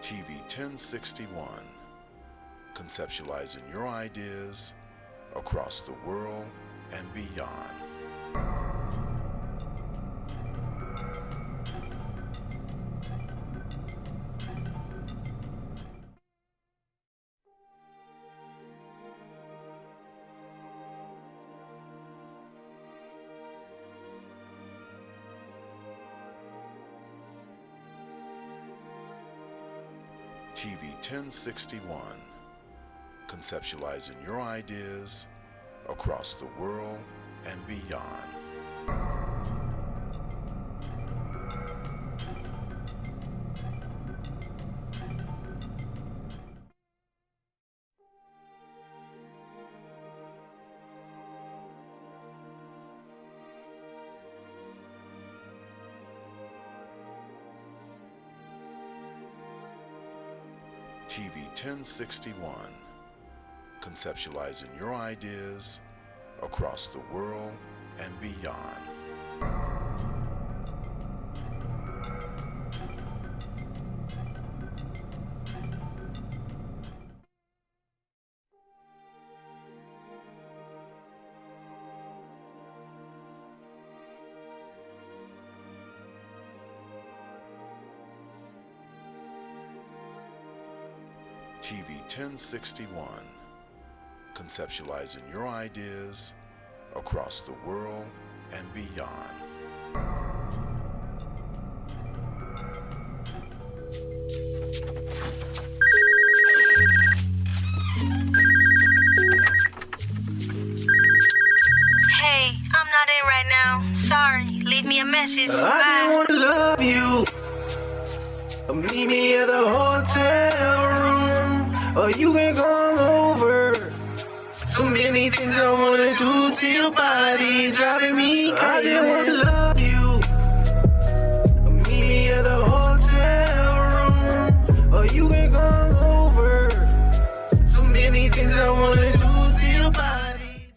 TV 1061, conceptualizing your ideas across the world and beyond. TV 1061, conceptualizing your ideas across the world and beyond. TV 1061, conceptualizing your ideas across the world and beyond. TV 1061, conceptualizing your ideas across the world and beyond. Hey, I'm not in right now. Sorry, leave me a message. I just wanna love you. Meet me at the hotel room, or you can come over. So many things I wanna do to your body, driving me crazy. I just wanna love you. Meet me at the hotel room, or you can come over. So many things I wanna do to your body.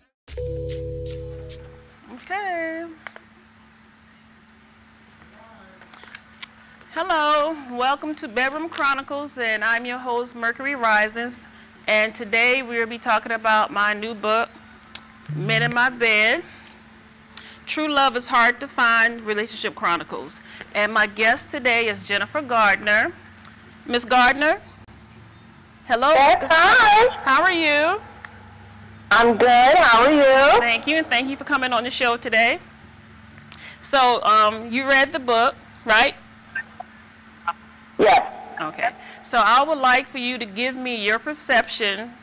Okay. Hello, welcome to Bedroom Chronicles, and I'm your host, Mercury Risings. And today we'll be talking about my new book, Men in My Bed. True Love is Hard to Find, Relationship Chronicles. And my guest today is Jennifer Gardner. Miss Gardner? Hello. Yes, hi. How are you? I'm good. How are you? Thank you, and thank you for coming on the show today. So, you read the book, right? Yes. Okay. So I would like for you to give me your perception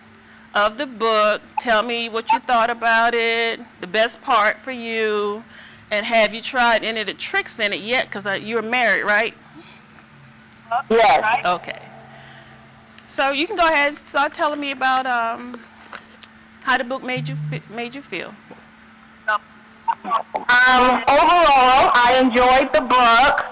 of the book. Tell me what you thought about it, the best part for you, and have you tried any of the tricks in it yet? Because you're married, right? Yes. Okay. So you can go ahead and start telling me about how the book made you feel. Overall, I enjoyed the book.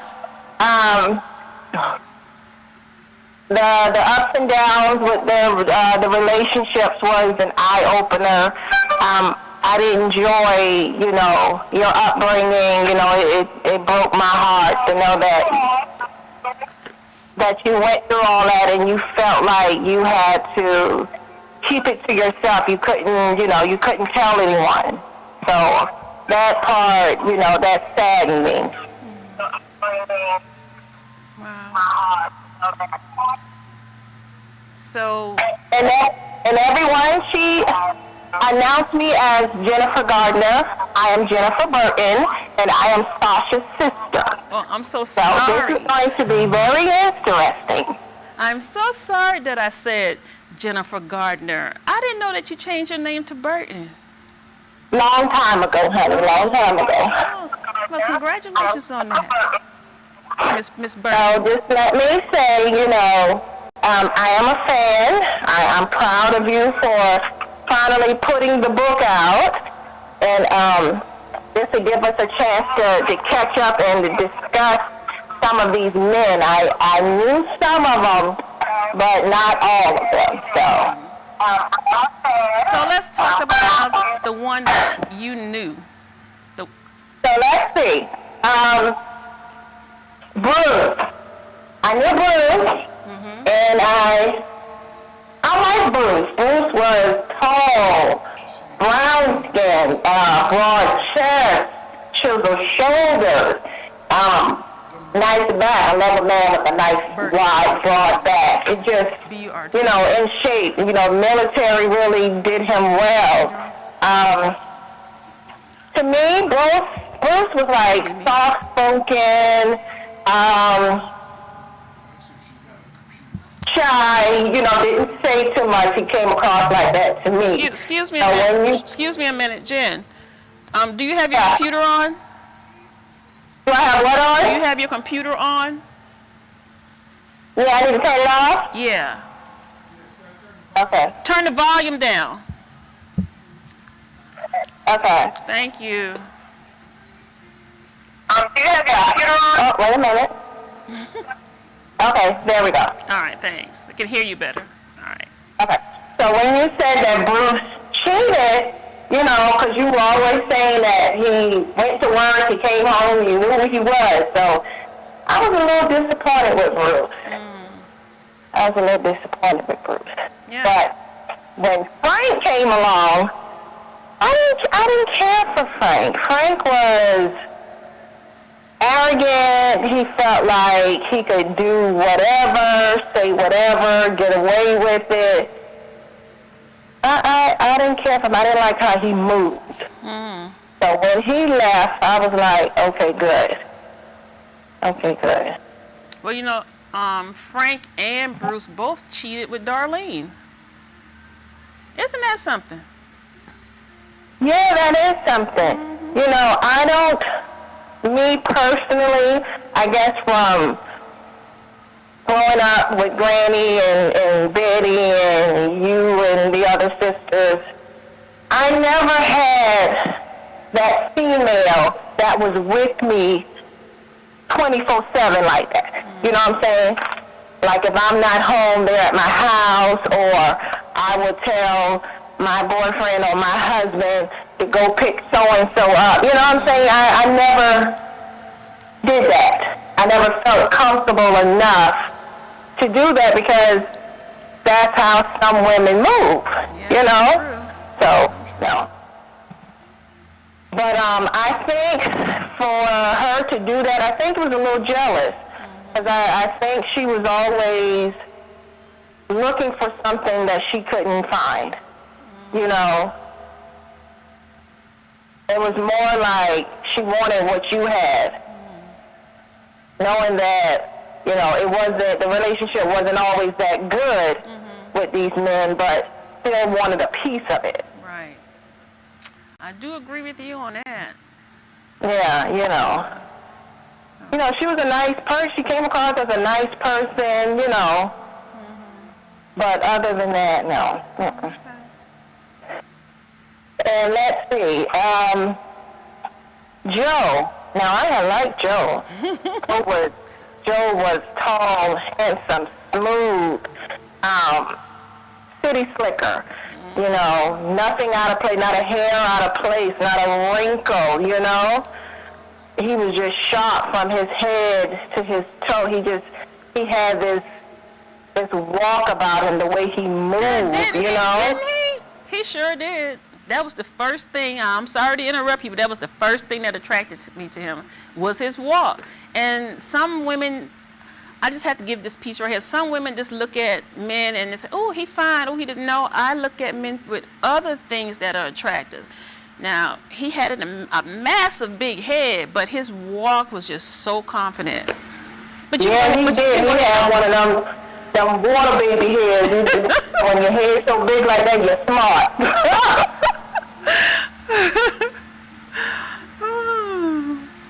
The ups and downs with the relationships was an eye opener. I did enjoy, your upbringing. It broke my heart to know that you went through all that and you felt like you had to keep it to yourself. You couldn't tell anyone. So that part, that saddened me. Wow. So. And everyone, she announced me as Jennifer Gardner. I am Jennifer Burton, and I am Sasha's sister. Oh, I'm so So sorry. this is going to be very interesting. I'm so sorry that I said Jennifer Gardner. I didn't know that you changed your name to Burton. Long time ago, honey, long time ago. Oh, well, congratulations on that, Miss Burton. So just let me say, I am a fan. I'm proud of you for finally putting the book out. And this will give us a chance to catch up and to discuss some of these men. I knew some of them, but not all of them. So let's talk about the one that you knew. So let's see. Bruce. I knew Bruce. and I like Bruce. Bruce was tall, brown skin, broad chest, chiseled shoulders, nice back. I love a man with a nice, wide, broad back. It just, B-U-R-T. you know, in shape. You know, military really did him well. To me, Bruce was like soft-spoken, shy, you know, didn't say too much. He came across like that to me. Excuse me a minute. Excuse me a minute, Jen. Do you have your computer on? Do I have what on? Do you have your computer on? Yeah, I need to turn it off? Yeah. Okay. Turn the volume down. Okay. Thank you. Do you have your computer on? Oh, wait a minute. Okay, there we go. All right, thanks. I can hear you better. All right. Okay. So when you said that Bruce cheated, you know, because you were always saying that he went to work, he came home, you knew who he was. So I was a little disappointed with Bruce. I was a little disappointed with Bruce. Yeah. But when Frank came along, I didn't care for Frank. Frank was arrogant. He felt like he could do whatever, say whatever, get away with it. I didn't care for him. I didn't like how he moved. So when he left, I was like, okay, good. Okay, good. Well, you know, Frank and Bruce both cheated with Darlene. Isn't that something? Yeah, that is something. You know, me personally, I guess from growing up with Granny and Betty and you and the other sisters, I never had that female that was with me 24/7 like that. You know what I'm saying? Like if I'm not home, they're at my house, or I would tell my boyfriend or my husband to go pick so-and-so up. You know what I'm saying? I never did that. I never felt comfortable enough to do that because that's how some women move, you know? True. So, no. But I think for her to do that, I think it was a little jealous. Because I think she was always looking for something that she couldn't find. You know? It was more like she wanted what you had. Knowing that, you know, the relationship wasn't always that good with these men, but still wanted a piece of it. Right. I do agree with you on that. Yeah, you know. You know, she was a nice person. She came across as a nice person, you know. But other than that, no. And let's see. Joe. Now, I had liked Joe. Joe was tall, handsome, smooth, city slicker. You know, nothing out of place, not a hair out of place, not a wrinkle, you know. He was just sharp from his head to his toe. He had this walk about him, the way he moved, you know. Didn't he? He sure did. That was the first thing, I'm sorry to interrupt you, but that was the first thing that attracted me to him, was his walk. And some women, I just have to give this piece right here. Some women just look at men and they say, oh, he fine, oh, he didn't know. I look at men with other things that are attractive. Now, he had a massive big head, but his walk was just so confident. But he did. He had one of them water baby heads. When your head's so big like that, you're smart.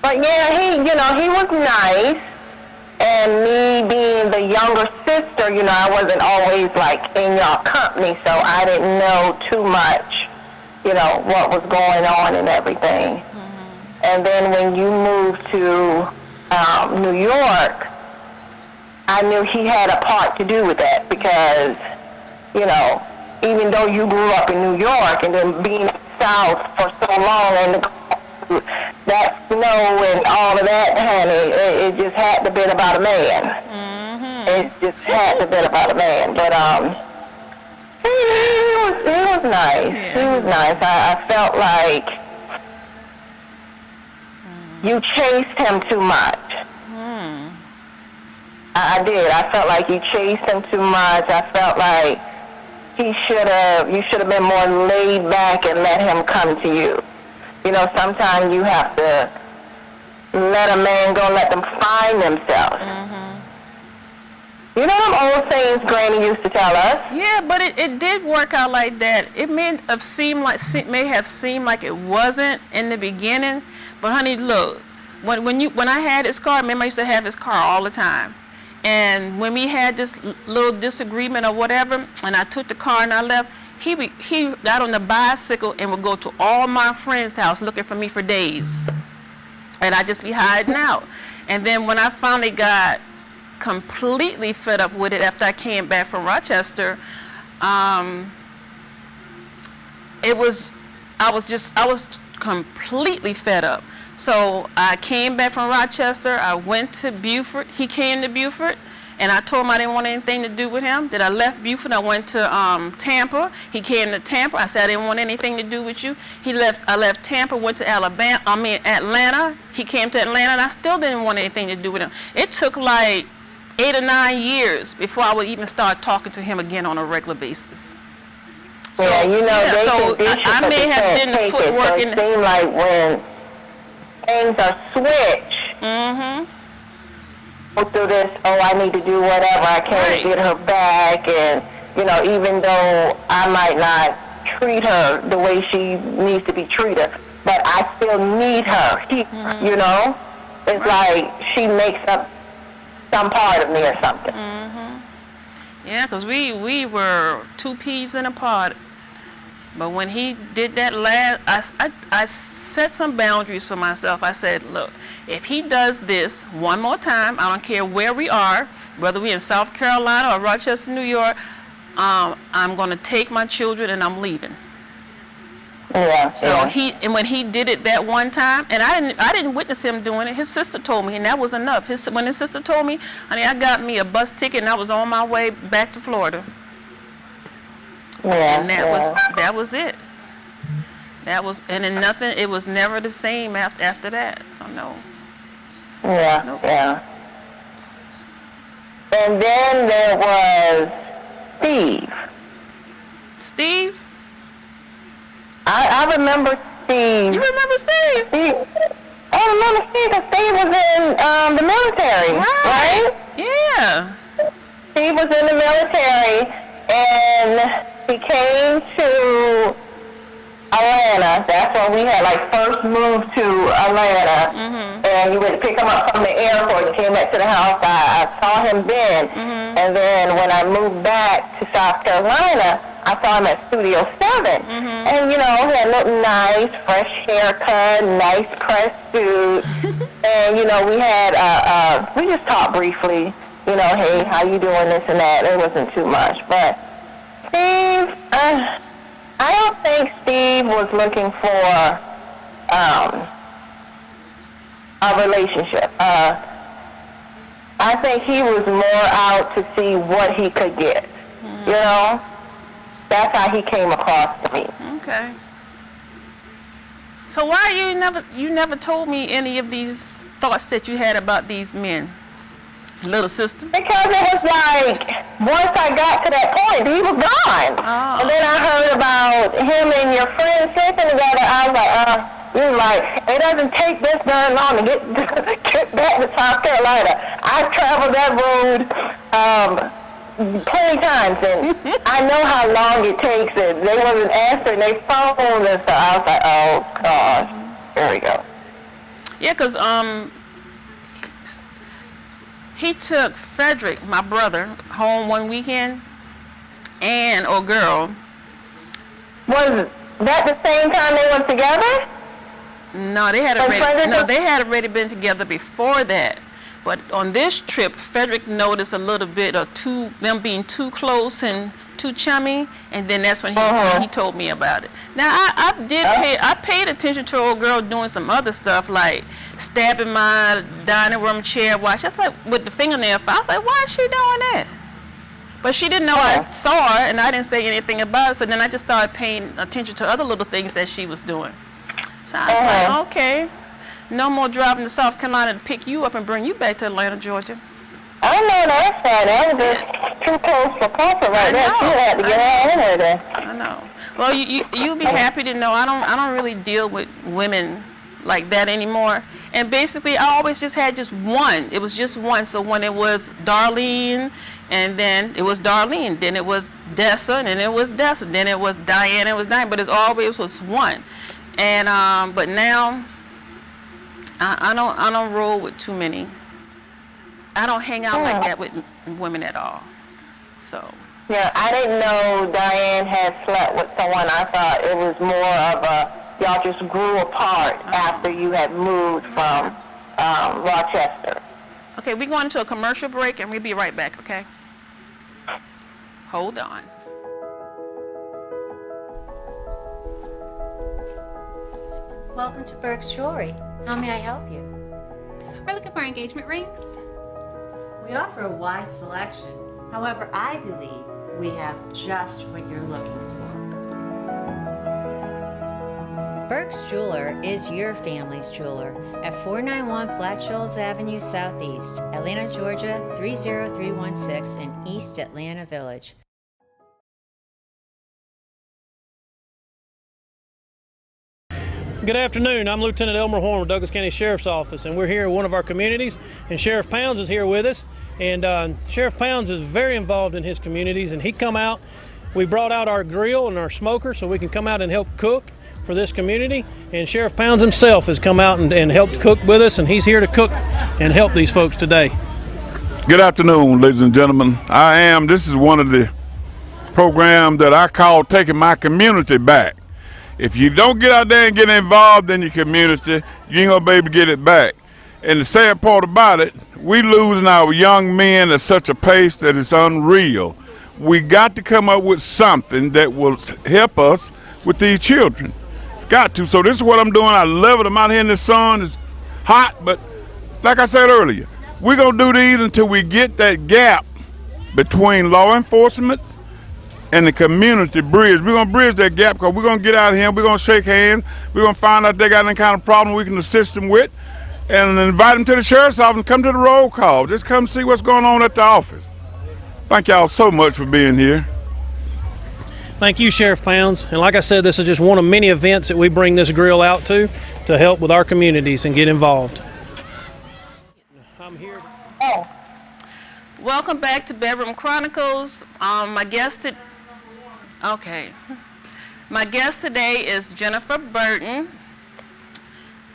But yeah, he was nice. And me being the younger sister, you know, I wasn't always like in your company, so I didn't know too much, you know, what was going on and everything. And then when you moved to New York, I knew he had a part to do with that because, you know, even though you grew up in New York and then being South for so long and that snow and all of that, honey, it just had to be about a man. It just had to have been about a man. But he was nice. Yeah. He was nice. I felt like you chased him too much. I did. I felt like you chased him too much. I felt like you should have been more laid back and let him come to you. You know, sometimes you have to let a man go, let them find themselves. You know them old sayings Granny used to tell us? Yeah, but it did work out like that. It may have seemed like it wasn't in the beginning, but honey, look, when I had his car, remember I used to have his car all the time. And when we had this little disagreement or whatever, and I took the car and I left, he got on the bicycle and would go to all my friends' house looking for me for days. And I'd just be hiding out. And then when I finally got completely fed up with it after I came back from Rochester, I was completely fed up. So I came back from Rochester, I went to Beaufort, he came to Beaufort, and I told him I didn't want anything to do with him. Then I left Beaufort, I went to Tampa, he came to Tampa, I said I didn't want anything to do with you. I left Tampa, went to Atlanta, he came to Atlanta, and I still didn't want anything to do with him. It took like 8 or 9 years before I would even start talking to him again on a regular basis. So, yeah, you know, so I may have been the footwork in. It seemed like when things are switched, go through this, oh, I need to do whatever, I can't get her back, and, you know, even though I might not treat her the way she needs to be treated, but I still need her, you know? It's like she makes up some part of me or something. Yeah, because we were 2 peas in a pod. But when he did that I set some boundaries for myself. I said, look, if he does this one more time, I don't care where we are, whether we're in South Carolina or Rochester, New York, I'm going to take my children and I'm leaving. Yeah. So when he did it that one time, and I didn't witness him doing it. His sister told me, and that was enough. When his sister told me, honey, I got me a bus ticket and I was on my way back to Florida. Yeah. And that was it. And then nothing. It was never the same after that. So no. Yeah. Nope. Yeah. And then there was Steve. Steve? I remember Steve. You remember Steve? I remember Steve because Steve was in the military, right? Yeah. Steve was in the military, and he came to Atlanta. That's when we had first moved to Atlanta, and you went to pick him up from the airport and came back to the house. I saw him then, and then when I moved back to South Carolina, I saw him at Studio 7, and you know, he had looked nice, fresh haircut, nice pressed suit, and you know, we had we just talked briefly, you know, hey, how you doing, this and that. It wasn't too much, but Steve, I don't think Steve was looking for a relationship. I think he was more out to see what he could get, you know. That's how he came across to me. Okay. So why you never told me any of these thoughts that you had about these men, little sister? Because it was like, once I got to that point, he was gone. Oh. And then I heard about him and your friend sleeping together. I was like, you like, it doesn't take this very long to get back to South Carolina. I've traveled that road plenty times, and I know how long it takes, and they wasn't answering their phone, and so I was like, oh gosh, there we go. Yeah, because he took Frederick, my brother, home one weekend, or girl. Was that the same time they went together? No, they had already been together before that. But on this trip, Frederick noticed a little bit of them being too close and too chummy, and then that's when he told me about it. Now I paid attention to old girl doing some other stuff like stabbing my dining room chair watch. That's like with the fingernail file. I was like, why is she doing that? But she didn't know I saw her, and I didn't say anything about it. So then I just started paying attention to other little things that she was doing. So I was like, okay, no more driving to South Carolina to pick you up and bring you back to Atlanta, Georgia. I know that's right. That was just too close for comfort right there. She had to get out in there then. I know. Well, you'll be happy to know I don't really deal with women like that anymore. And basically, I always just had just one. It was just one. So when it was Darlene, and then it was Darlene, then it was Dessa, and then it was Dessa, then it was Diane, it was Diane. But it always was one. And but now I don't roll with too many. I don't hang out like that with women at all. So. Yeah, I didn't know Diane had slept with someone. I thought it was more of y'all just grew apart after you had moved from Rochester. Okay, we're going into a commercial break, and we'll be right back, okay? Hold on. Welcome to Burke's Jewelry. How may I help you? We're looking for engagement rings. We offer a wide selection. However, I believe we have just what you're looking for. Burke's Jeweler is your family's jeweler at 491 Flat Shoals Avenue Southeast, Atlanta, Georgia 30316 in East Atlanta Village. Good afternoon. I'm Lieutenant Elmer Horn with Douglas County Sheriff's Office, and we're here in one of our communities, and Sheriff Pounds is here with us. And Sheriff Pounds is very involved in his communities, and he come out. We brought out our grill and our smoker so we can come out and help cook for this community. And Sheriff Pounds himself has come out and helped cook with us, and he's here to cook and help these folks today. Good afternoon, ladies and gentlemen. This is one of the programs that I call Taking My Community Back. If you don't get out there and get involved in your community, you ain't gonna be able to get it back. And the sad part about it, we losing our young men at such a pace that it's unreal. We got to come up with something that will help us with these children. Got to. So this is what I'm doing. I love it. I'm out here in the sun. It's hot, but like I said earlier, we're gonna do these until we get that gap between law enforcement and the community bridge. We're gonna bridge that gap because we're gonna get out of here, we're gonna shake hands, we're gonna find out if they got any kind of problem we can assist them with, and invite them to the sheriff's office and come to the roll call. Just come see what's going on at the office. Thank y'all so much for being here. Thank you, Sheriff Pounds. And like I said, this is just one of many events that we bring this grill out to help with our communities and get involved. I'm here. Welcome back to Bedroom Chronicles. My guest today is Jennifer Burton,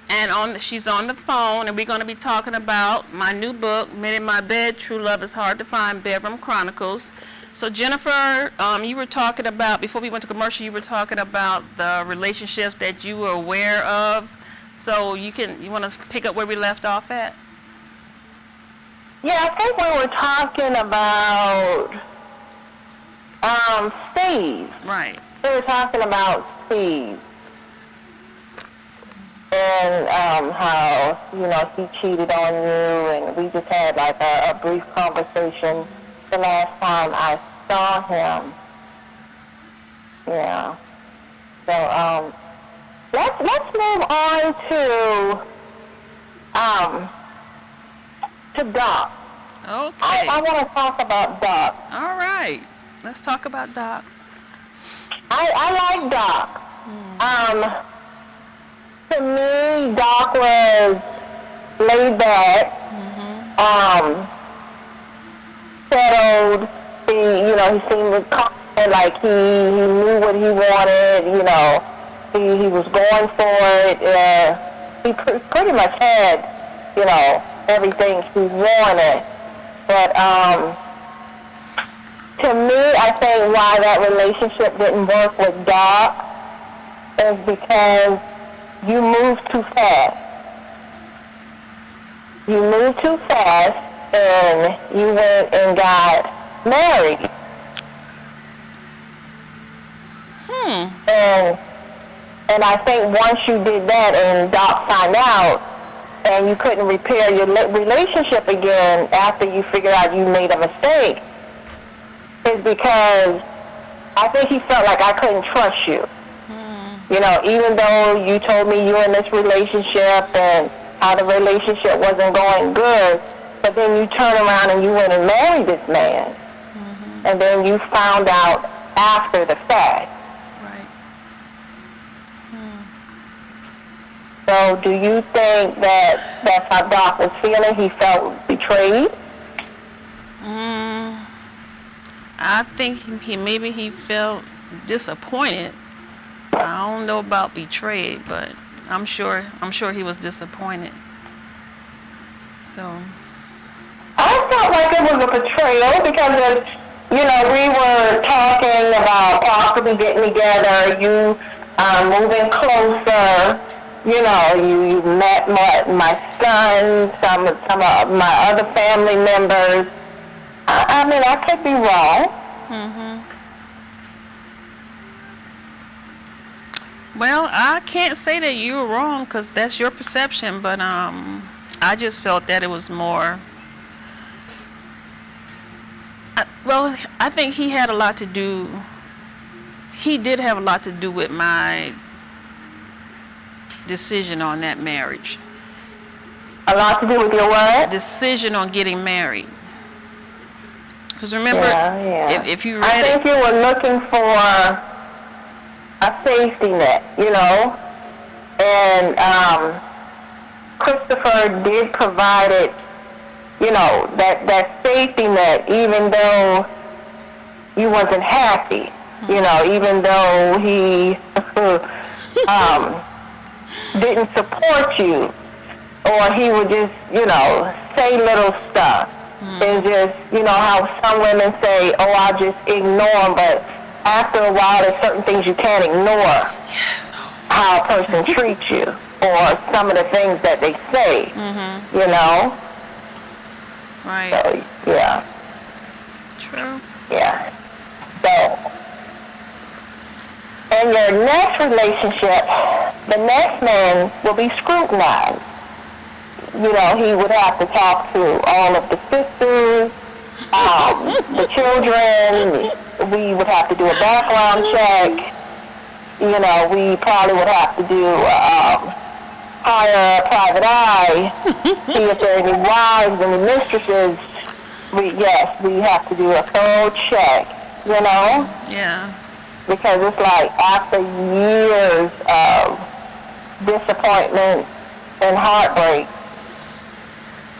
and she's on the phone, and we're going to be talking about my new book, Men in My Bed, True Love is Hard to Find, Bedroom Chronicles. So Jennifer, you were talking about, before we went to commercial, you were talking about the relationships that you were aware of. So you want to pick up where we left off at? Yeah, I think we were talking about Steve. Right. We were talking about Steve and how, he cheated on you, and we just had like a brief conversation the last time I saw him. Yeah. So let's move on to Doc. Okay. I want to talk about Doc. All right. Let's talk about Doc. I like Doc. To me, Doc was laid back, settled. He seemed confident, like he knew what he wanted. He was going for it. He pretty much had, everything he wanted. But to me, I think why that relationship didn't work with Doc is because you moved too fast. You moved too fast, and you went and got married. And I think once you did that and Doc found out and you couldn't repair your relationship again after you figured out you made a mistake, is because I think he felt like I couldn't trust you. You know, even though you told me you were in this relationship and how the relationship wasn't going good, but then you turn around and you went and married this man. And then you found out after the fact. Right. So do you think that that's how Doc was feeling? He felt betrayed? I think he felt disappointed. I don't know about betrayed, but I'm sure he was disappointed. So I felt like it was a betrayal because, you know, we were talking about possibly getting together, you moving closer, you know, you met my son, some of my other family members. I mean, I could be wrong. Well, I can't say that you were wrong because that's your perception, but I just felt that it was more. I think he had a lot to do. He did have a lot to do with my decision on that marriage. A lot to do with your what? Decision on getting married. Because remember, if you read I think you were looking for a safety net, you know, and Christopher did provide it, you know, that safety net, even though you wasn't happy, you know, even though he didn't support you, or he would just, you know, say little stuff. And just, you know, how some women say, oh, I'll just ignore him, but after a while there's certain things you can't ignore. How a person treats you, or some of the things that they say, you know? Right. So, yeah. True. Yeah. So, in your next relationship, the next man will be scrutinized. You know, he would have to talk to all of the sisters, the children. We would have to do a background check. You know, we probably would have to do hire a private eye, see if there are any wives and mistresses. We have to do a thorough check, you know? Yeah. Because it's like after years of disappointment and heartbreak,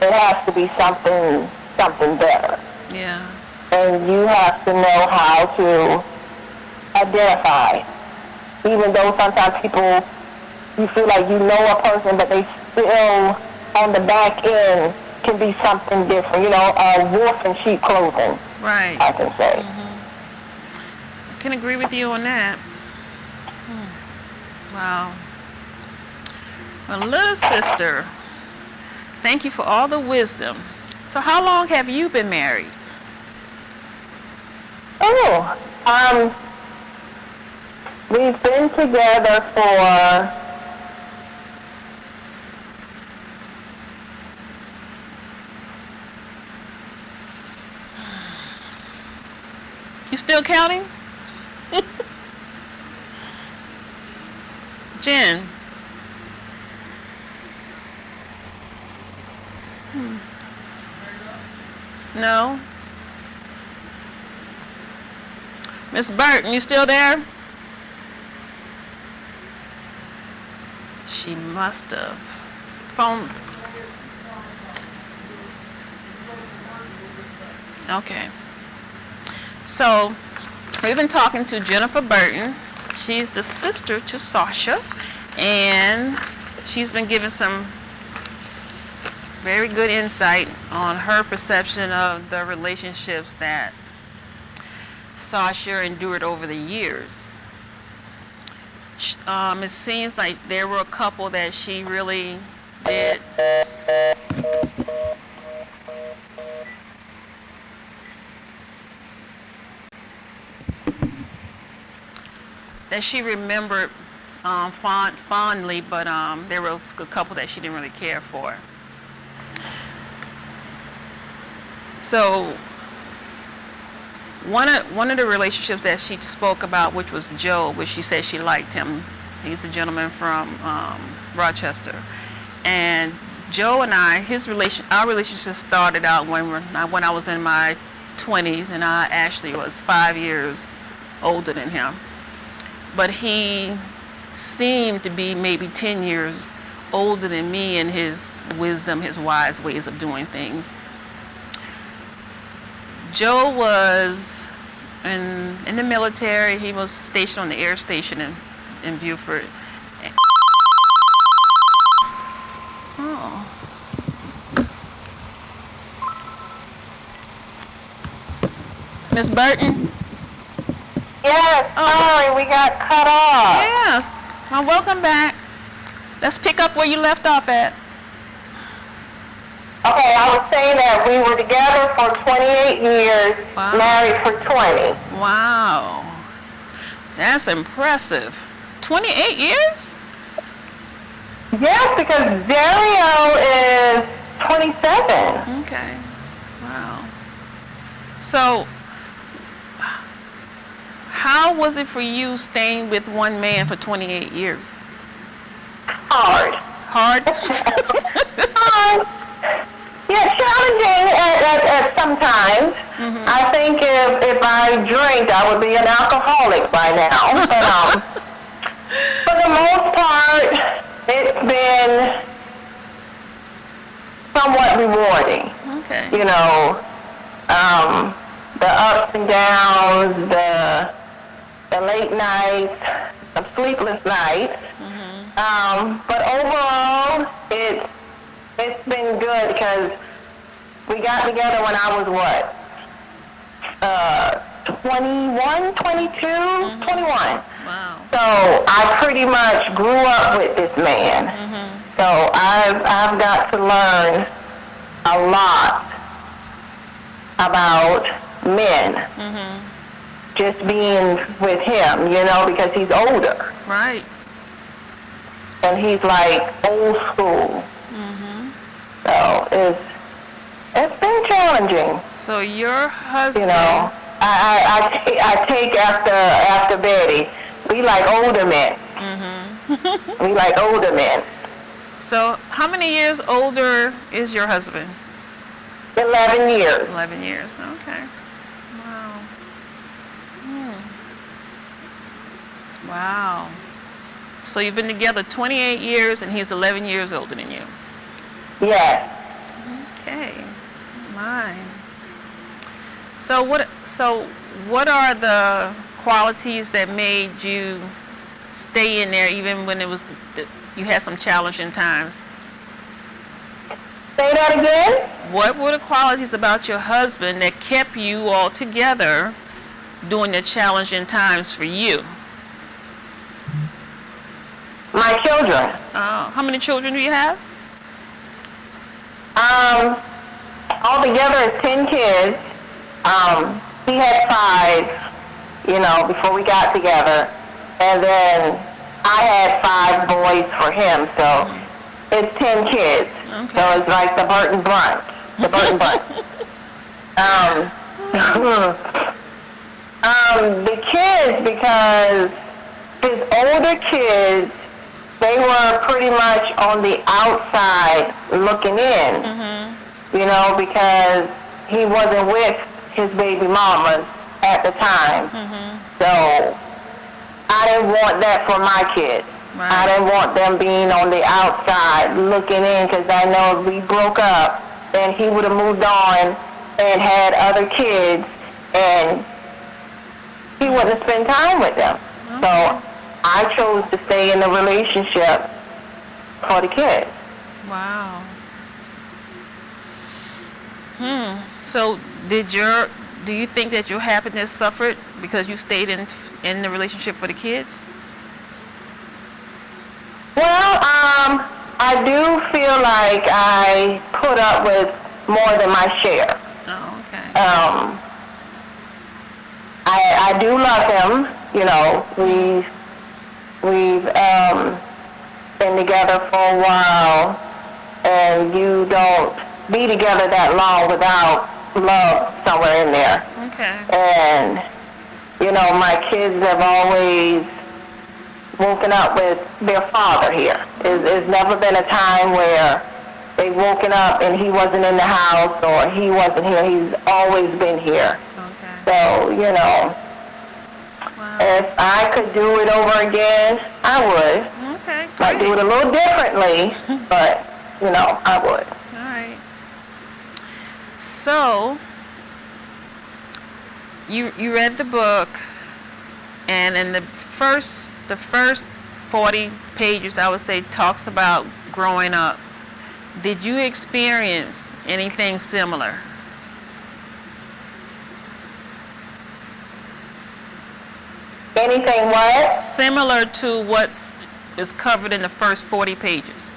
it has to be something better. Yeah. And you have to know how to identify. Even though sometimes people, you feel like you know a person, but they still, on the back end, can be something different. You know, a wolf in sheep clothing. Right. I can say. I can agree with you on that. Wow. Well, little sister, thank you for all the wisdom. So how long have you been married? We've been together for You still counting? Jen. No. Miss Burton, you still there? She must have. Phone. Okay. So, we've been talking to Jennifer Burton. She's the sister to Sasha, and she's been giving some very good insight on her perception of the relationships that Sasha endured over the years. It seems like there were a couple that she really did. that she remembered fondly, but there was a couple that she didn't really care for. So one of the relationships that she spoke about, which was Joe, which she said she liked him. He's a gentleman from Rochester, and Joe and I, our relationship started out when I was in my 20s, and I actually was 5 years older than him. But he seemed to be maybe 10 years older than me in his wisdom, his wise ways of doing things. Joe was in the military. He was stationed on the air station in Beaufort. Oh. Miss Burton? Yes, sorry, we got cut off. Yes. Well, welcome back. Let's pick up where you left off at. Okay, I was saying that we were together for 28 years, Wow. married for 20. Wow. That's impressive. 28 years? Yes, because Dario is 27. Okay. Wow. So, how was it for you staying with one man for 28 years? Hard. Hard? Yeah, challenging at some times. I think if I drank, I would be an alcoholic by now. But for the most part, it's been somewhat rewarding. Okay. You know, the ups and downs, the late nights, the sleepless nights. But overall, it's been good because we got together when I was 21, 22, 21. Wow. So I pretty much grew up with this man. So I've got to learn a lot about men. Just being with him, you know, because he's older. Right. And he's like old school. So it's been challenging. So your husband... You know, I take after Betty. We like older men. We like older men. So how many years older is your husband? 11 years. 11 years. Okay. Wow. Wow. So you've been together 28 years and he's 11 years older than you. Yes. Okay. My. So what are the qualities that made you stay in there even when it was you had some challenging times? Say that again? What were the qualities about your husband that kept you all together during the challenging times for you? My children. Oh, how many children do you have? Altogether it's 10 kids. He had 5, you know, before we got together. And then I had 5 boys for him, so it's 10 kids. Okay. So it's like the Burton Bunch. The Burton Bunch. The kids, because his older kids, they were pretty much on the outside looking in, you know, because he wasn't with his baby mamas at the time. So I didn't want that for my kids. Right. I didn't want them being on the outside looking in, because I know if we broke up, then he would have moved on and had other kids, and he wouldn't spend time with them. So I chose to stay in the relationship for the kids. Wow. So do you think that your happiness suffered because you stayed in the relationship for the kids? Well, I do feel like I put up with more than my share. Oh, okay. I do love him. You know, we we've been together for a while, and you don't be together that long without love somewhere in there. Okay. And, my kids have always woken up with their father here. There's never been a time where they've woken up and he wasn't in the house or he wasn't here. He's always been here. Okay. So, Wow. if I could do it over again, I would. Okay. Might do it a little differently, but, I would. All right. So, you read the book, and in the first 40 pages, I would say, talks about growing up. Did you experience anything similar? Anything what? Similar to what is covered in the first 40 pages.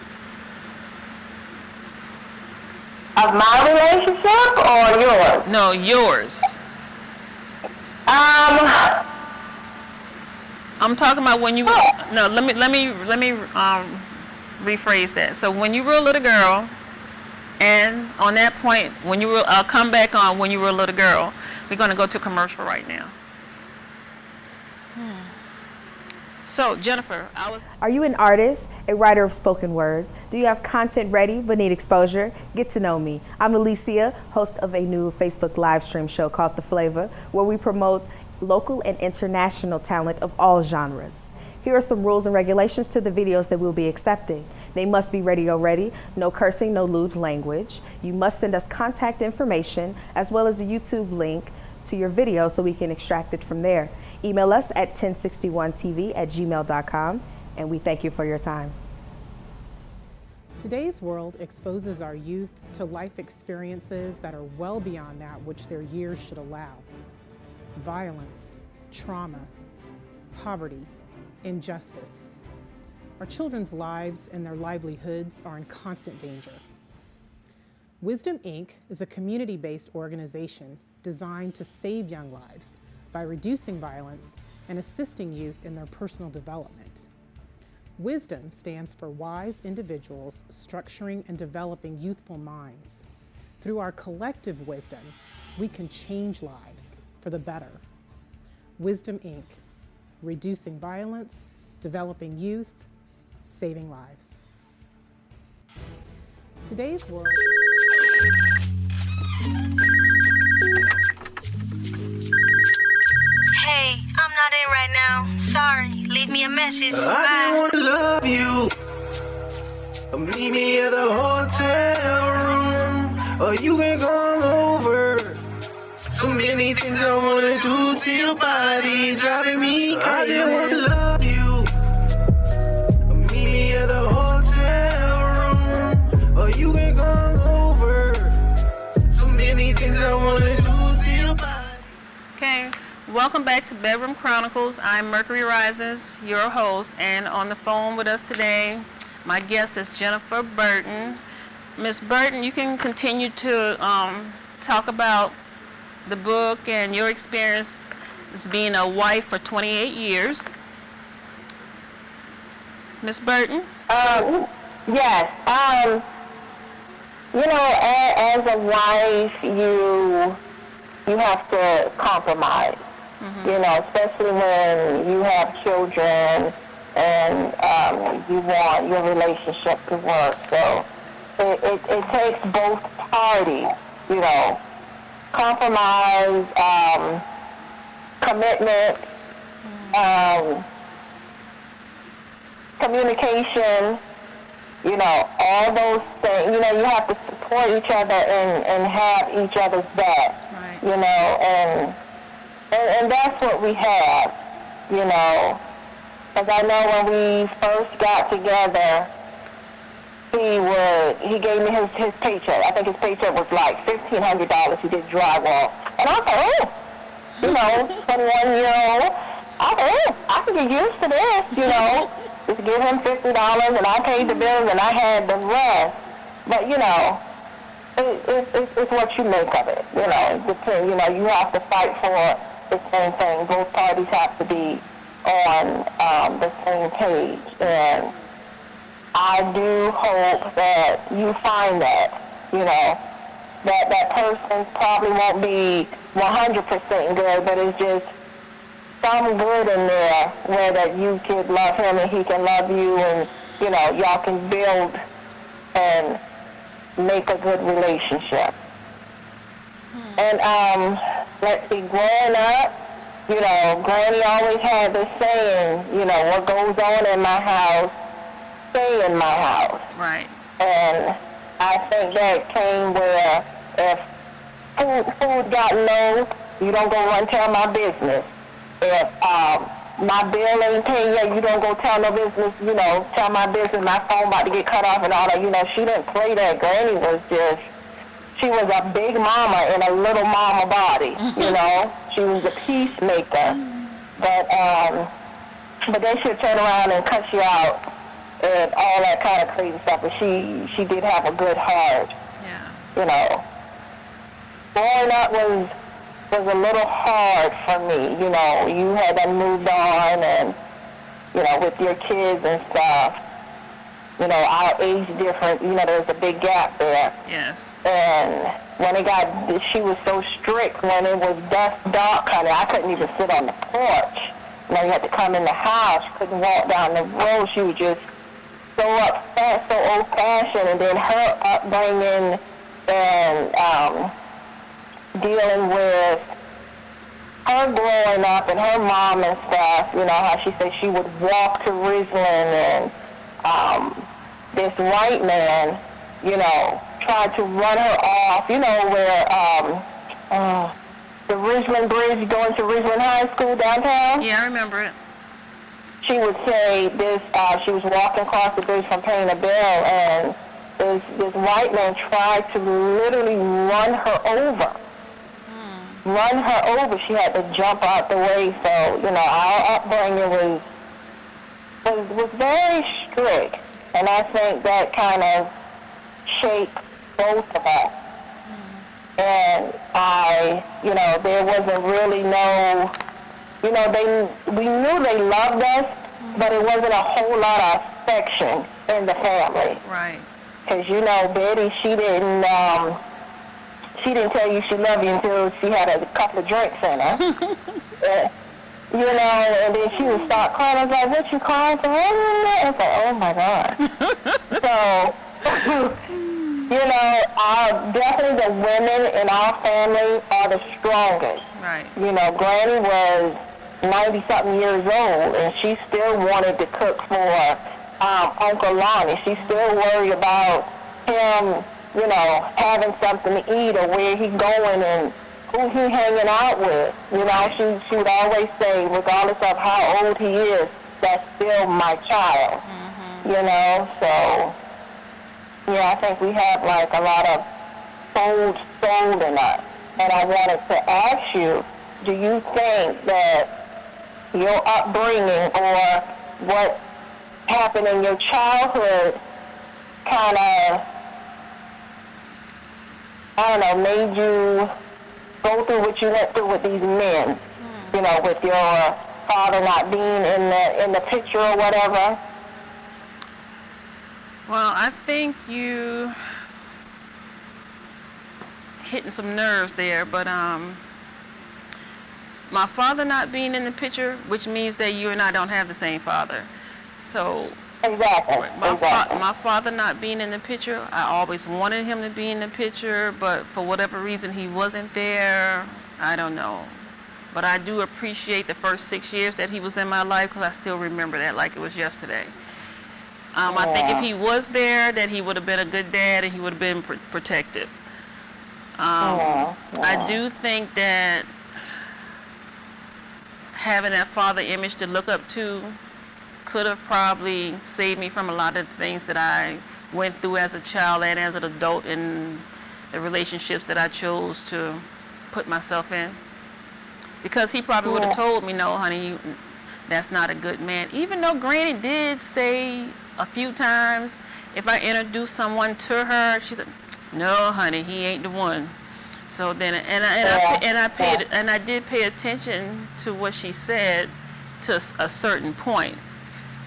Of my relationship or yours? No, yours. I'm talking about when you were, no, let me rephrase that. So when you were a little girl, and on that point, when you were, I'll come back on when you were a little girl. We're going to go to commercial right now. So Jennifer, Are you an artist, a writer of spoken word? Do you have content ready but need exposure? Get to know me. I'm Alicia, host of a new Facebook live stream show called The Flavor, where we promote local and international talent of all genres. Here are some rules and regulations to the videos that we'll be accepting. They must be radio ready, no cursing, no lewd language. You must send us contact information as well as a YouTube link to your video so we can extract it from there. Email us at 1061tv@gmail.com, and we thank you for your time. Today's world exposes our youth to life experiences that are well beyond that which their years should allow. Violence, trauma, poverty, injustice. Our children's lives and their livelihoods are in constant danger. Wisdom, Inc. is a community-based organization designed to save young lives by reducing violence and assisting youth in their personal development. Wisdom stands for wise individuals structuring and developing youthful minds. Through our collective wisdom, we can change lives for the better. Wisdom, Inc. Reducing violence, developing youth, saving lives. Today's world. Hey, I'm not in right now. Sorry. Leave me a message. I Bye. just wanna love you. Meet me at the hotel room, or you can come over. So many things I wanna do to your body, driving me crazy. I just wanna love you. Meet me at the hotel room, or you can come over. So many things I wanna do to your body. Okay, welcome back to Bedroom Chronicles. I'm Mercury Risings, your host, and on the phone with us today, my guest is Jennifer Burton. Miss Burton, you can continue to talk about the book and your experience as being a wife for 28 years. Miss Burton? Yes. As a wife, you have to compromise. Especially when you have children and you want your relationship to work. So it takes both parties, compromise, commitment, communication, all those things. You have to support each other and have each other's back, Right. and that's what we have, because I know when we first got together, he gave me his paycheck. I think his paycheck was like $1,500. He did drywall. And I thought, 21-year-old, I thought, I can get used to this, Just give him $50 and I paid the bills and I had the rest. But, it's what you make of it, you have to fight for the same thing. Both parties have to be on the same page. And I do hope that you find that, that person probably won't be 100% good, but it's just some good in there where that you could love him and he can love you, and, y'all can build and make a good relationship. And let's see, growing up, Granny always had this saying, what goes on in my house, stay in my house. Right. And I think that came where if food got low, you don't go run tell my business. If my bill ain't paid yet, you don't go tell no business, tell my business, my phone about to get cut off and all that. She didn't play that. Granny was just, she was a big mama in a little mama body, She was a peacemaker. But then she'd turn around and cuss you out and all that kind of crazy stuff. But she did have a good heart. Yeah. Growing up was a little hard for me. You had done moved on and, with your kids and stuff. Our age difference, there's a big gap there. Yes. And when she was so strict when it was dark, honey, I couldn't even sit on the porch. You had to come in the house. You couldn't walk down the road. She was just so upset, so old-fashioned. And then her upbringing and dealing with her growing up and her mom and stuff, how she said she would walk to Ridgeland and this white man, tried to run her off, where the Ridgeland Bridge going to Ridgeland High School downtown. Yeah, I remember it. She would say this, she was walking across the bridge from paying a bill, and this white man tried to literally run her over. Run her over. She had to jump out the way. So, our upbringing was very strict. And I think that kind of shaped both of us. And there wasn't really no, we knew they loved us, but it wasn't a whole lot of affection in the family. Right. Because, Betty, she didn't tell you she loved you until she had a couple of drinks in her. And then she would start crying. I was like, what you crying for? I was like, oh my God. So, definitely the women in our family are the strongest. Right. Granny was 90-something years old, and she still wanted to cook for Uncle Lonnie. She still worried about him, having something to eat or where he going and who he hanging out with. She would always say, regardless of how old he is, that's still my child. So, yeah, I think we have like a lot of soul in us. And I wanted to ask you, do you think that your upbringing or what happened in your childhood kind of, made you go through what you went through with these men, with your father not being in the picture or whatever? Well, I think you hitting some nerves there, but my father not being in the picture, which means that you and I don't have the same father. So exactly. My father not being in the picture, I always wanted him to be in the picture, but for whatever reason he wasn't there. I don't know. But I do appreciate the first 6 years that he was in my life, because I still remember that like it was yesterday. I think if he was there, that he would have been a good dad and he would have been protective. I do think that having that father image to look up to could have probably saved me from a lot of the things that I went through as a child and as an adult in the relationships that I chose to put myself in. Because he probably would have told me, no, honey, that's not a good man. Even though Granny did say a few times, if I introduced someone to her, she said, no, honey, he ain't the one. So then, I did pay attention to what she said to a certain point.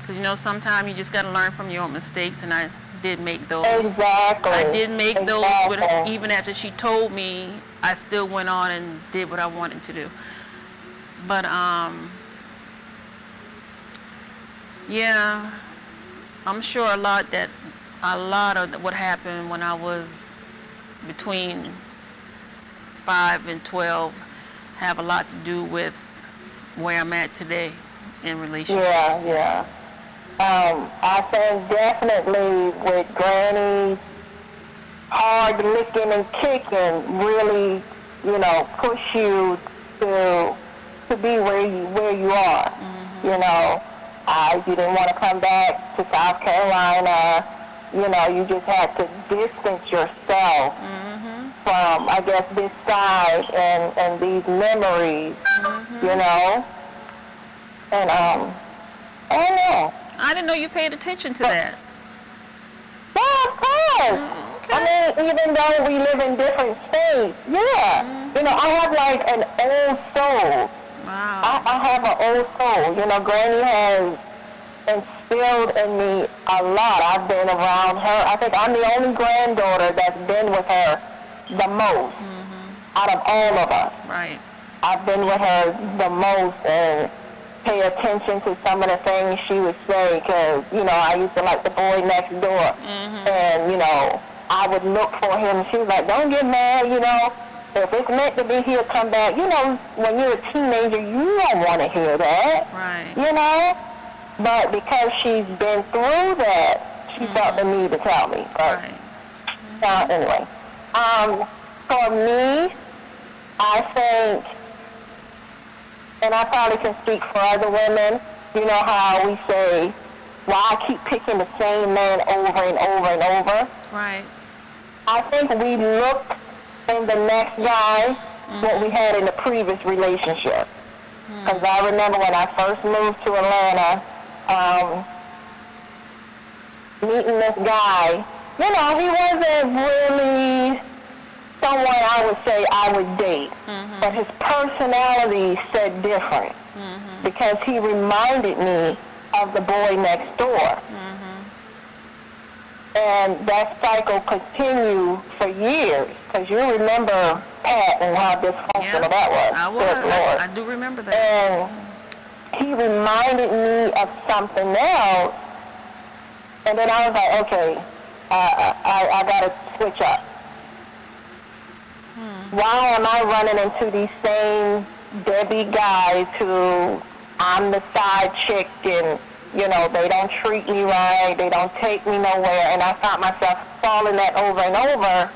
Because, you know, sometimes you just got to learn from your own mistakes, and I did make those. Exactly. I did make those, Exactly. with, even after she told me, I still went on and did what I wanted to do. But, yeah, I'm sure a lot of what happened when I was between 5 and 12 have a lot to do with where I'm at today in relationships. Yeah. I think definitely with Granny's hard licking and kicking really, you know, push you to be where you are. You know, you didn't want to come back to South Carolina. You know, you just had to distance yourself from, I guess, this side and these memories. You know, and I don't know. I didn't know you paid attention to that. Yeah, of course. Okay. I mean, even though we live in different states, yeah. You know, I have like an old soul. Wow. I have an old soul. You know, Granny has instilled in me a lot. I've been around her. I think I'm the only granddaughter that's been with her the most out of all of us. Right. I've been with her the most and pay attention to some of the things she would say, because, you know, I used to like The Boy Next Door. And, you know, I would look for him. She was like, don't get mad, you know. If it's meant to be, he'll come back. You know, when you're a teenager, you don't want to hear that. Right. You know? But because she's been through that, she felt the need to tell me. But, anyway. For me, I think, and I probably can speak for other women, you know how we say, well, I keep picking the same man over and over and over. Right. I think we look in the next guy what we had in the previous relationship. Because I remember when I first moved to Atlanta, meeting this guy, you know, he wasn't really someone I would say I would date. But his personality said different. Because he reminded me of The Boy Next Door. And that cycle continued for years. Because you remember Pat and how dysfunctional that was. I do remember that. And he reminded me of something else. And then I was like, okay, I got to switch up. Why am I running into these same deadbeat guys who I'm the side chick and, you know, they don't treat me right, they don't take me nowhere, and I found myself falling that over and over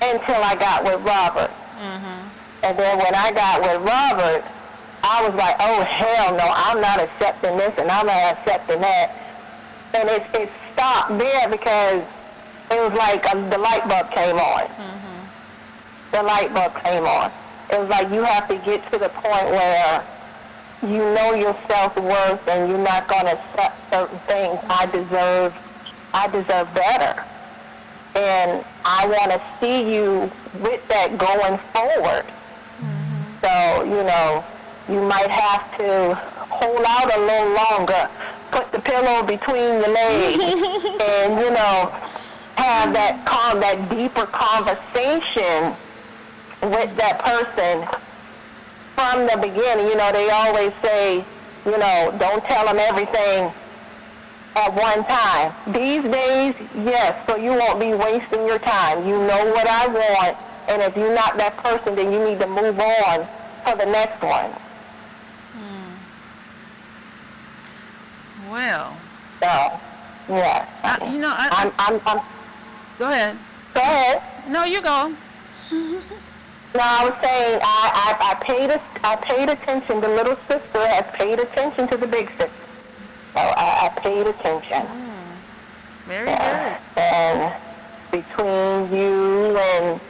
until I got with Robert. And then when I got with Robert, I was like, oh, hell no, I'm not accepting this and I'm not accepting that. And it stopped there because it was like the light bulb came on. The light bulb came on. It was like you have to get to the point where you know your self-worth and you're not going to accept certain things. I deserve better. And I want to see you with that going forward. So, you know, you might have to hold out a little longer, put the pillow between your legs, and, you know, have that deeper conversation with that person from the beginning. You know, they always say, you know, don't tell them everything at one time. These days, yes, so you won't be wasting your time. You know what I want, and if you're not that person, then you need to move on for the next one. Well. So, yeah. You know, I'm go ahead. Go ahead. No, you go. No, I was saying I paid attention. The little sister has paid attention to the big sister. So I paid attention. Very good. And between you and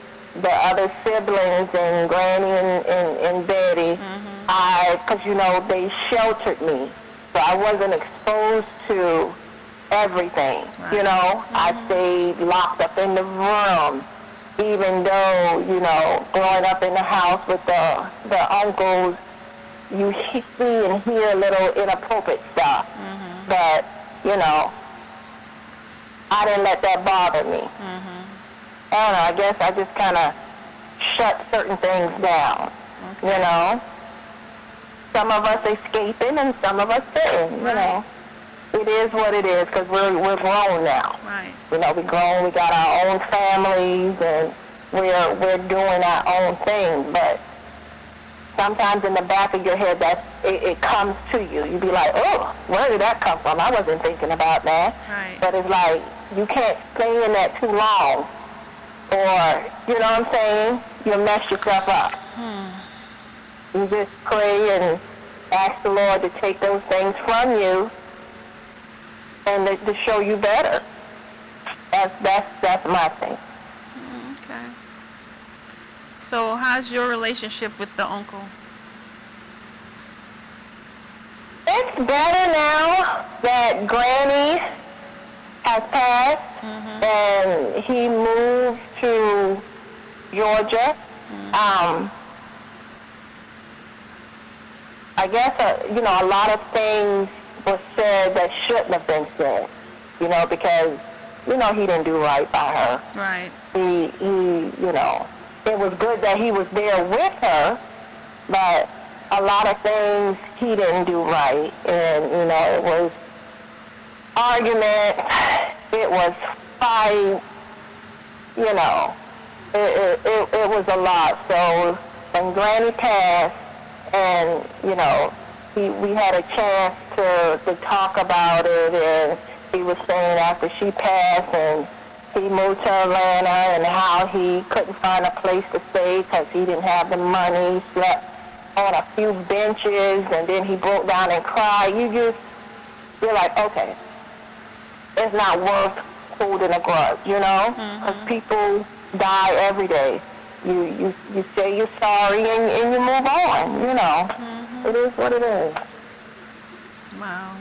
the other siblings and Granny and Betty, because, you know, they sheltered me. So I wasn't exposed to everything. Right. You know, I stayed locked up in the room. Even though, you know, growing up in the house with the uncles, you see and hear little inappropriate stuff. But, you know, I didn't let that bother me. I don't know, I guess I just kind of shut certain things down, you know. Some of us escaping and some of us sitting, you know. It is what it is because we're grown now. Right. You know, we're grown, we got our own families, and we're doing our own thing. But sometimes in the back of your head, it comes to you. You be like, oh, where did that come from? I wasn't thinking about that. Right. But it's like, you can't stay in that too long. Or, you know what I'm saying? You'll mess yourself up. You just pray and ask the Lord to take those things from you and to show you better. That's my thing. Okay. So how's your relationship with the uncle? It's better now that Granny has passed and he moved to Georgia. I guess, you know, a lot of things were said that shouldn't have been said, you know, because, you know, he didn't do right by her. Right. He, you know, it was good that he was there with her, but a lot of things he didn't do right. And, you know, it was argument, it was fight, you know, it was a lot. So when Granny passed, and, you know, we had a chance to talk about it, and he was saying after she passed and he moved to Atlanta and how he couldn't find a place to stay because he didn't have the money, slept on a few benches, and then he broke down and cried. You're like, okay, it's not worth holding a grudge, you know, because people die every day. You say you're sorry and you move on, you know. It is what it is. Wow.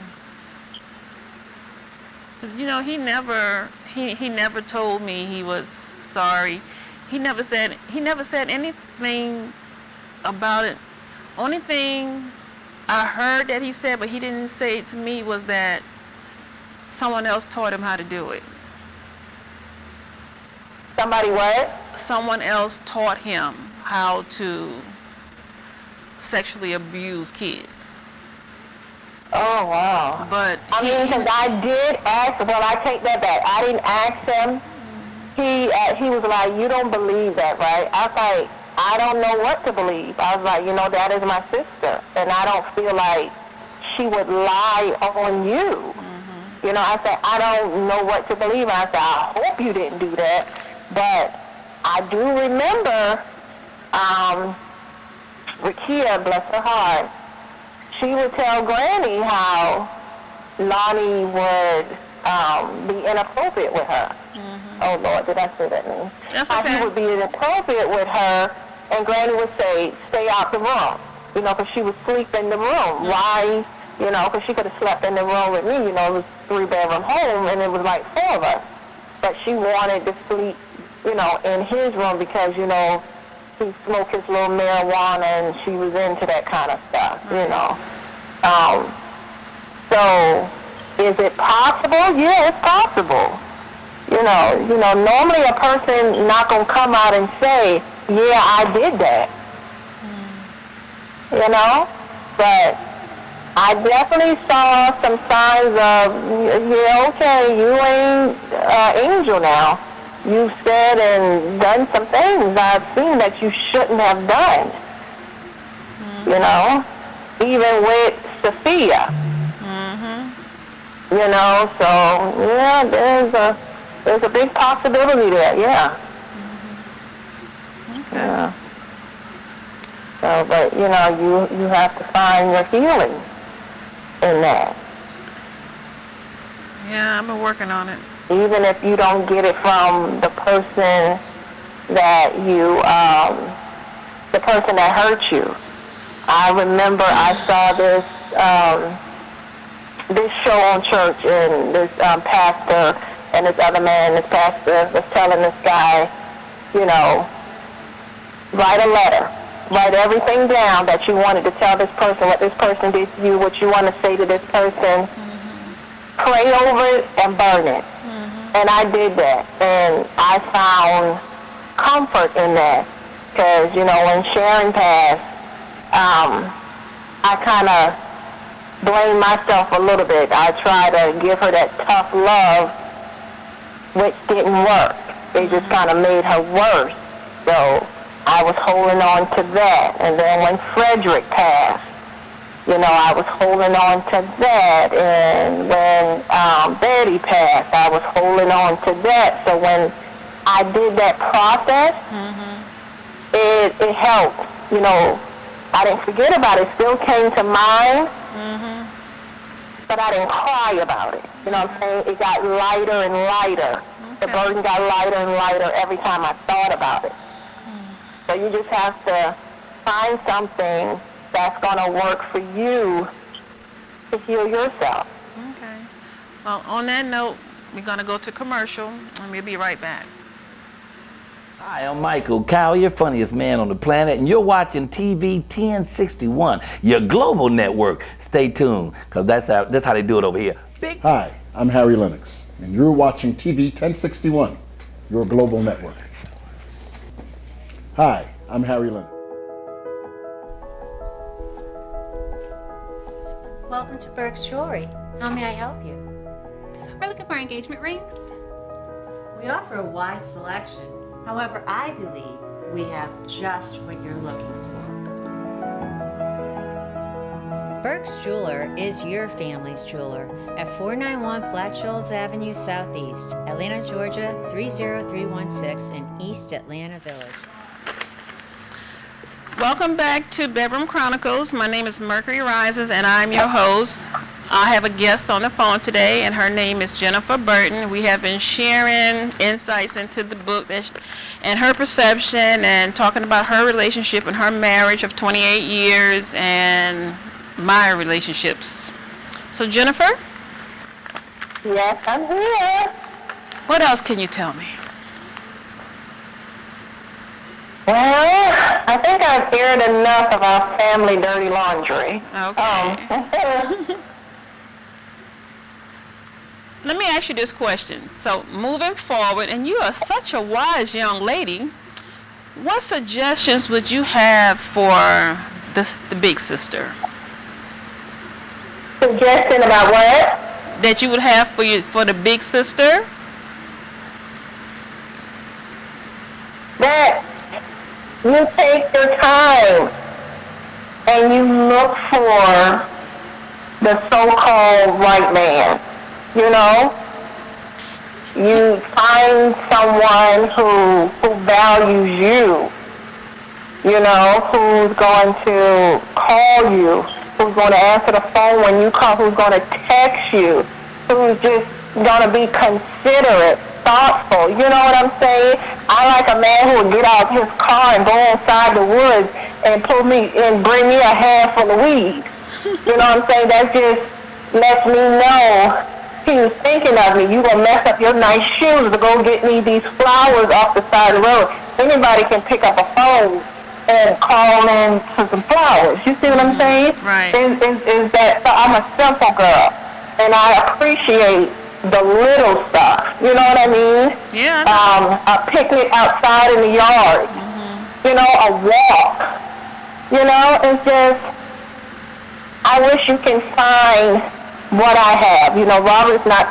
You know, he never told me he was sorry. He never said anything about it. Only thing I heard that he said, but he didn't say it to me, was that someone else taught him how to do it. Somebody what? Someone else taught him how to sexually abuse kids. Oh, wow. But I mean, because I did ask, well, I take that back. I didn't ask him. He was like, you don't believe that, right? I was like, I don't know what to believe. I was like, you know, that is my sister, and I don't feel like she would lie on you. You know, I said, I don't know what to believe. I said, I hope you didn't do that. But I do remember Rakia, bless her heart, she would tell Granny how Lonnie would be inappropriate with her. Oh, Lord, did I say that name? That's how okay. he would be inappropriate with her, and Granny would say, stay out the room, you know, because she would sleep in the room. Why? You know, because she could have slept in the room with me. You know, it was a 3-bedroom home, and it was like 4 of us. But she wanted to sleep, you know, in his room because, you know, he smoked his little marijuana, and she was into that kind of stuff, you know. So, is it possible? Yeah, it's possible. You know, normally a person not going to come out and say, yeah, I did that. You know? But I definitely saw some signs of, yeah, okay, you ain't angel now. You've said and done some things I've seen that you shouldn't have done. You know? Even with Sophia. You know, so, yeah, there's a big possibility there, yeah. Okay. Yeah. So, but, you know, you have to find your healing in that. Yeah, I'm working on it. Even if you don't get it from the person that the person that hurt you. I remember I saw this show on church, and this pastor and this other man, this pastor was telling this guy, you know, write a letter write everything down that you wanted to tell this person, what this person did to you, what you want to say to this person. Pray over it and burn it. And I did that, and I found comfort in that. Because, you know, when Sharon passed, I kind of blamed myself a little bit. I tried to give her that tough love, which didn't work. It just kind of made her worse. So I was holding on to that. And then when Frederick passed, you know, I was holding on to that. And when Betty passed, I was holding on to that. So when I did that process, it helped. You know, I didn't forget about it. It still came to mind, but I didn't cry about it. You know what I'm saying? It got lighter and lighter. The burden got lighter and lighter every time I thought about it. So you just have to find something that's going to work for you to heal yourself. Okay. Well, on that note, we're going to go to commercial, and we'll be right back. Hi, I'm Michael Collier, funniest man on the planet, and you're watching TV 1061, your global network. Stay tuned, because that's how they do it over here. Hi, I'm Harry Lennox, and you're watching TV 1061, your global network. Hi, I'm Harry Lennox. Welcome to Burke's Jewelry. How may I help you? We're looking for engagement rings. We offer a wide selection. However, I believe we have just what you're looking for. Burke's Jeweler is your family's jeweler at 491 Flat Shoals Avenue Southeast, Atlanta, Georgia 30316 in East Atlanta Village. Welcome back to Bedroom Chronicles. My name is Mercury Rises, and I'm your host. I have a guest on the phone today, and her name is Jennifer Burton. We have been sharing insights into the book and her perception, and talking about her relationship and her marriage of 28 years and my relationships. So, Jennifer? Yes, I'm here. What else can you tell me? Well, I think I've aired enough of our family dirty laundry. Okay. Let me ask you this question. So, moving forward, and you are such a wise young lady, what suggestions would you have for the big sister? Suggestion about what? That you would have for the big sister? That you take your time and you look for the so-called right man. You know, you find someone who values you, you know, who's going to call you, who's going to answer the phone when you call, who's going to text you, who's just going to be considerate, thoughtful. You know what I'm saying? I like a man who will get out of his car and go inside the woods and bring me a handful of weed. You know what I'm saying? That just lets me know he was thinking of me. You gonna mess up your nice shoes to go get me these flowers off the side of the road. Anybody can pick up a phone and call in for some flowers. You see what I'm saying? Right. Is that, so I'm a simple girl, and I appreciate the little stuff. You know what I mean? Yeah. A picnic outside in the yard. You know, a walk. You know, it's just, I wish you can find what I have. You know, Robert's not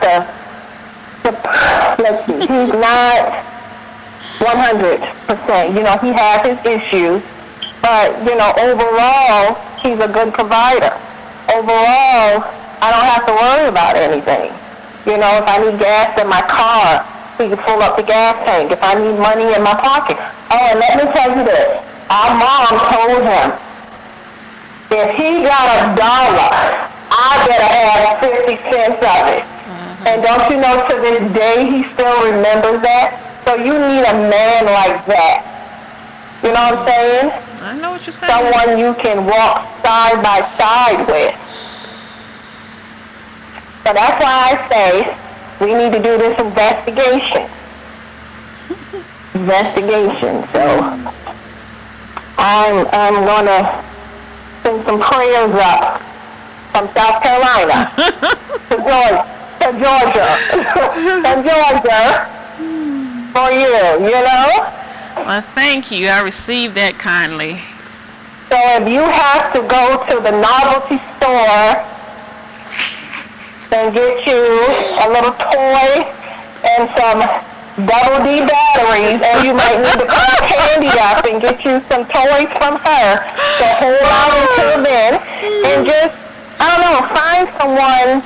let's see, he's not 100%. You know, he has his issues, but, you know, overall, he's a good provider. Overall, I don't have to worry about anything. You know, if I need gas in my car, he can pull up the gas tank. If I need money in my pocket. Oh, and let me tell you this. Our mom told him, if he got $1, I better have 50 cents of it. And don't you know, to this day, he still remembers that? So you need a man like that. You know what I'm saying? I know what you're saying. Someone you can walk side by side with. So that's why I say we need to do this investigation. So. I'm going to send some prayers up from South Carolina to Georgia for you, you know? Well, thank you. I received that kindly. So if you have to go to the novelty store and get you a little toy and some Double D batteries, and you might need to call Candy up and get you some toys from her to hold out until then, and just, I don't know, find someone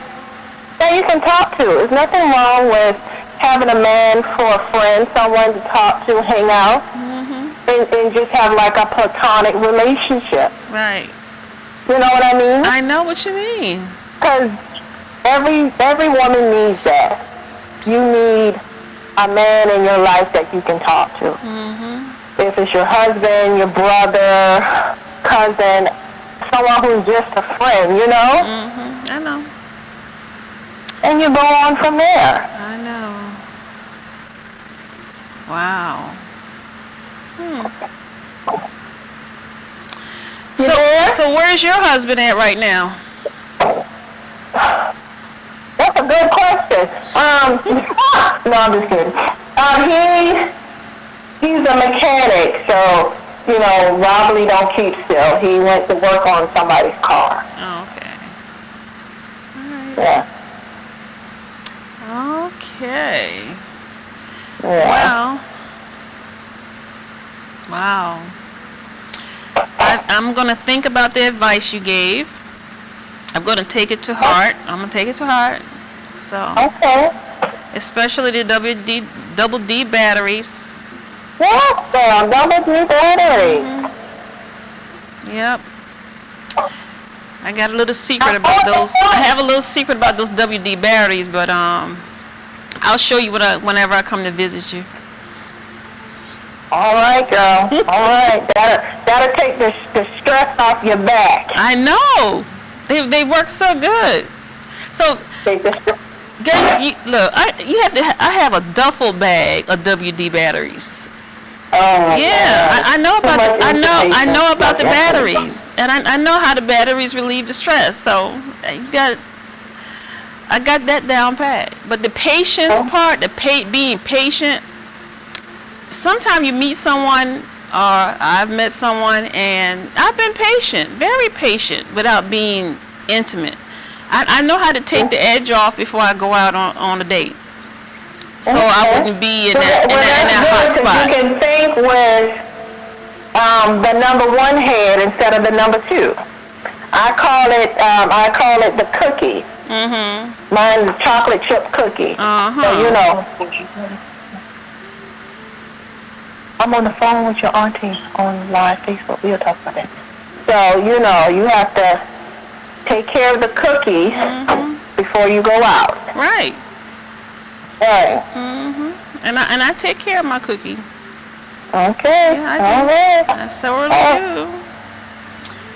that you can talk to. There's nothing wrong with having a man for a friend, someone to talk to, hang out, and just have like a platonic relationship. Right. You know what I mean? I know what you mean. Because every woman needs that. You need a man in your life that you can talk to. If it's your husband, your brother, cousin, someone who's just a friend, you know? I know. And you go on from there. I know. Wow. So where's your husband at right now? That's a good question. No, I'm just kidding. He's a mechanic, so, you know, Robley don't keep still. He went to work on somebody's car. Oh, okay. All right. Yeah. Okay. Yeah. Wow. I'm going to think about the advice you gave. I'm going to take it to heart. So. Okay. Especially the double D batteries. Yes, Sam, double D batteries. Yep. I got a little secret about those. I have a little secret about those WD batteries, but I'll show you whenever I come to visit you. All right, girl. All right. That'll take the stress off your back. I know. They work so good. So, girl, look, I have a duffel bag of WD batteries. Oh, yeah, I know about I know about the batteries, and I know how the batteries relieve the stress. So I got that down pat. But the patience part, being patient. Sometimes you meet someone, or I've met someone, and I've been patient, very patient, without being intimate. I know how to take the edge off before I go out on a date. So I wouldn't be in that hot spot. You can think with the number one head instead of the number two. I call it the cookie. Mine's the chocolate chip cookie. So you know. I'm on the phone with your auntie on live Facebook. We'll talk about that. So you know, you have to take care of the cookies before you go out. Right. Right. And I take care of my cookie. Okay. Yeah, I do. All right. I certainly do.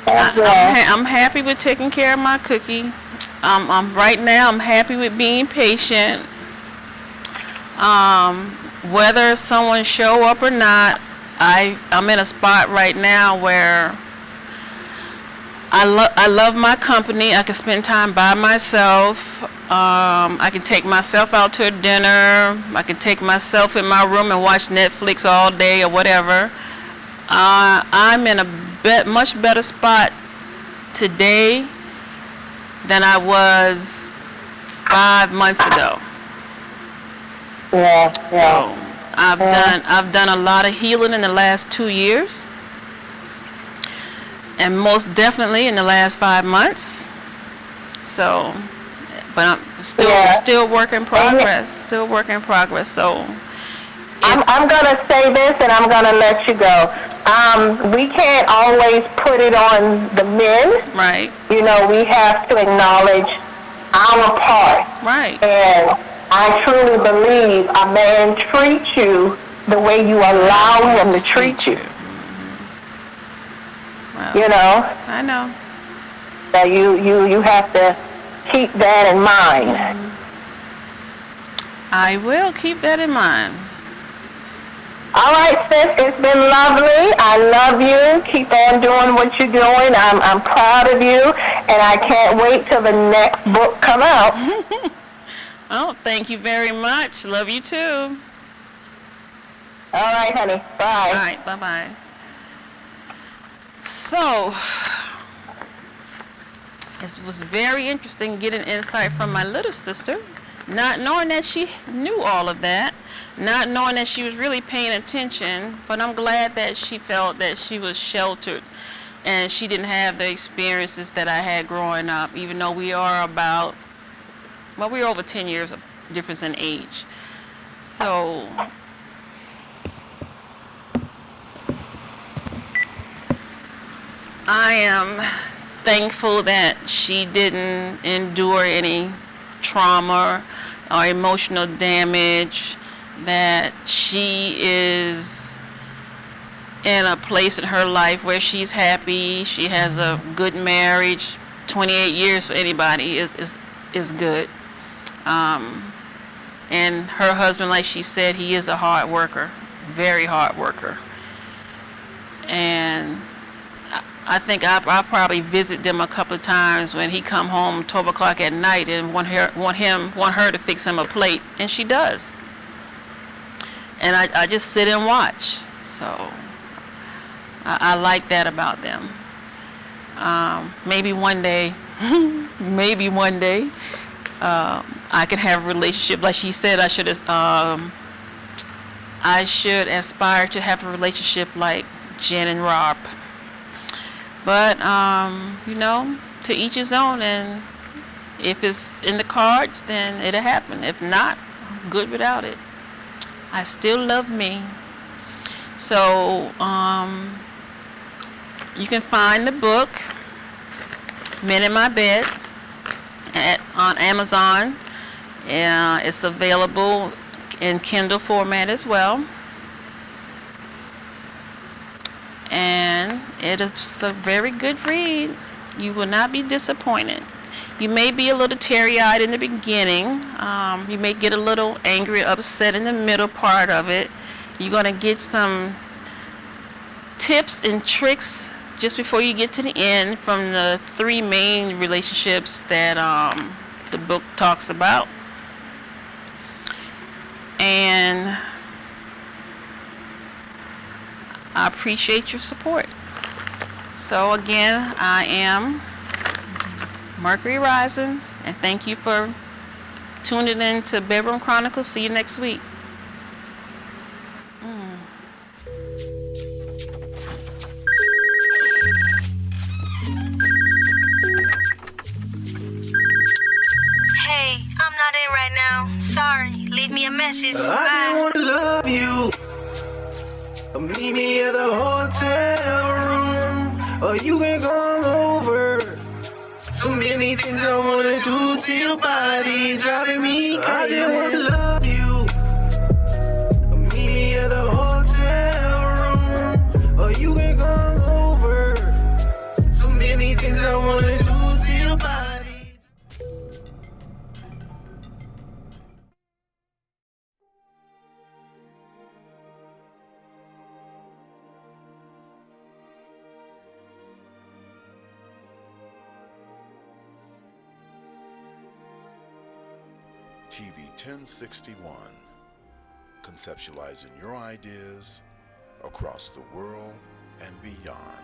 I'm happy with taking care of my cookie. Right now I'm happy with being patient. Whether someone show up or not, I'm in a spot right now where I love my company. I can spend time by myself. I can take myself out to a dinner. I can take myself in my room and watch Netflix all day or whatever. I'm in a much better spot today than I was 5 months ago. Yeah. So I've done a lot of healing in the last 2 years, and most definitely in the last 5 months. So, but I'm still work in progress. Still work in progress. So I'm gonna say this, and I'm gonna let you go. We can't always put it on the men. Right. You know, we have to acknowledge our part. Right. And I truly believe a man treats you the way you allow him to treat you. Well, you know? I know. So you have to keep that in mind. I will keep that in mind. All right, sis, it's been lovely. I love you. Keep on doing what you're doing. I'm proud of you, and I can't wait till the next book come out. Oh, thank you very much. Love you too. All right, honey. Bye. All right, bye-bye. So, it was very interesting getting insight from my little sister, not knowing that she knew all of that, not knowing that she was really paying attention, but I'm glad that she felt that she was sheltered and she didn't have the experiences that I had growing up, even though we are about, well, we're over 10 years of difference in age. So, I am thankful that she didn't endure any trauma or emotional damage, that she is in a place in her life where she's happy, she has a good marriage. 28 years for anybody is good. And her husband, like she said, he is a hard worker, very hard worker. And I think I'll probably visit them a couple of times when he come home 12 o'clock at night and want her to fix him a plate, and she does. And I just sit and watch. So I like that about them. Maybe one day, I could have a relationship like she said. I should aspire to have a relationship like Jen and Rob. But, you know, to each his own, and if it's in the cards, then it'll happen. If not, I'm good without it. I still love me. So, you can find the book, Men in My Bed, on Amazon. It's available in Kindle format as well. And it is a very good read. You will not be disappointed. You may be a little teary-eyed in the beginning. You may get a little angry, upset in the middle part of it. You're going to get some tips and tricks just before you get to the end from the 3 main relationships that the book talks about. And I appreciate your support. So again, I am Mercury Rising, and thank you for tuning in to Bedroom Chronicles. See you next week. Hey, I'm not in right now. Sorry. Leave me a message. I just wanna love you. Meet me at the hotel room, or you can come over. So many things I wanna do to your body, driving me crazy. I just wanna love you. Meet me at the hotel room, or you can come over. So many things I wanna do to your body. TV 1061, conceptualizing your ideas across the world and beyond.